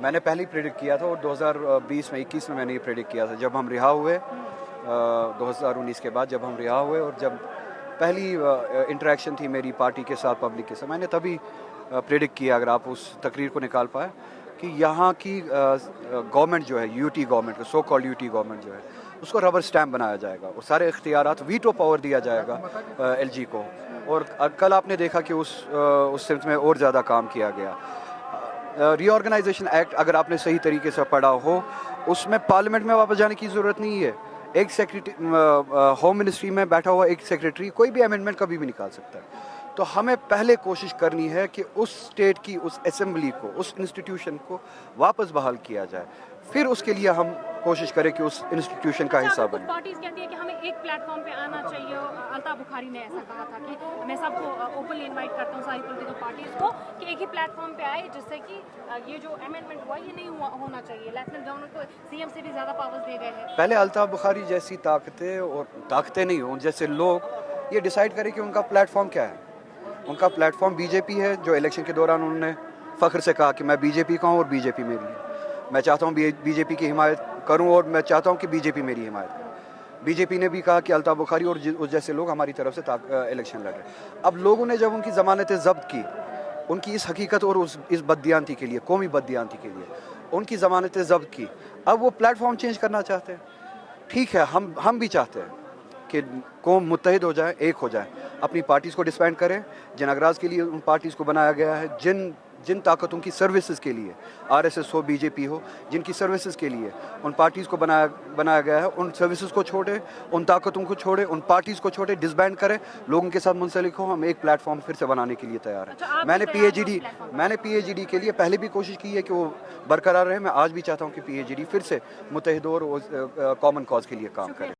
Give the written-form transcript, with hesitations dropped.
मैंने पहले ही प्रेडिक्ट किया था और 2020 में 21 में मैंने ये प्रेडिक्ट किया था जब हम रिहा हुए 2019 के बाद जब हम रिहा हुए और जब पहली इंटरेक्शन थी मेरी पार्टी के साथ पब्लिक के साथ मैंने तभी प्रेडिक्ट किया, अगर आप उस तकरीर को निकाल पाए, कि यहाँ की गवर्नमेंट जो है UT government so called UT government जो है उसको रबर स्टैम्प बनाया जाएगा और सारे इख्तियारात वीटो पावर दिया जाएगा एलजी को। और कल आपने देखा कि उस सिमत में और ज़्यादा काम किया गया। रीऑर्गेनाइजेशन एक्ट अगर आपने सही तरीके से पढ़ा हो उसमें पार्लियामेंट में वापस जाने की ज़रूरत नहीं है। एक सेक्रेटरी होम मिनिस्ट्री में बैठा हुआ एक सेक्रेटरी कोई भी अमेंडमेंट कभी भी निकाल सकता है। तो हमें पहले कोशिश करनी है कि उस स्टेट की उस असेंबली को उस इंस्टीट्यूशन को वापस बहाल किया जाए, फिर उसके लिए हम कोशिश करें कि उस इंस्टीट्यूशन का हिस्सा बने। पार्टीज कहती है कि हमें एक प्लेटफॉर्म पे आना चाहिए। अल्ताफ बुखारी ने ऐसा कहा था कि मैं सबको ओपनली इनवाइट करता हूँ सारी पॉलिटिकल पार्टीज को कि एक ही प्लेटफॉर्म पे आए, जिससे कि ये जो अमेंडमेंट हुआ ये नहीं होना चाहिए। लेफ्टिनेंट गवर्नर को सीएम से भी ज़्यादा पावर्स दे गए हैं। पहले अल्ताफ बुखारी जैसी ताकतें नहीं हों, जैसे लोग ये डिसाइड करें कि उनका प्लेटफॉर्म क्या है। उनका प्लेटफॉर्म बीजेपी है, जो इलेक्शन के दौरान उन्होंने फ़ख्र से कहा कि मैं बीजेपी का हूँ और बीजेपी मेरी है, मैं चाहता हूँ बीजेपी की हिमायत करूँ और मैं चाहता हूँ कि बीजेपी मेरी हिमायत करे। बीजेपी ने भी कहा कि अल्ताफ बुखारी और उस जैसे लोग हमारी तरफ से इलेक्शन लड़ रहे। अब लोगों ने जब उनकी ज़मानतें ज़ब्त की, उनकी इस हकीकत और इस बददियानती के लिए, कौमी बददियानती के लिए उनकी ज़मानतें ज़ब्त की, अब वो प्लेटफॉर्म चेंज करना चाहते हैं। ठीक है, हम भी चाहते हैं कि कौम मुत्तहिद हो जाए, एक हो जाए, अपनी पार्टीज़ को डिस्बैंड करें जिन अगराज के लिए उन पार्टीज़ को बनाया गया है, जिन ताकतों की सर्विसेज के लिए, आरएसएस हो, बीजेपी हो, जिनकी सर्विसेज के लिए उन पार्टीज़ को बनाया गया है, उन सर्विसेज को छोड़े, उन ताकतों को छोड़े, उन पार्टीज़ को छोड़े, डिसबैंड करें, लोगों के साथ मुंसलिक हो। हम एक प्लेटफॉर्म फिर से बनाने के लिए तैयार हैं। मैंने पीएचडी के लिए पहले भी कोशिश की है कि वो बरकरार रहे। मैं आज भी चाहता हूँ कि पीएचडी फिर से मुत्तहिद और कॉमन कॉज के लिए काम करे।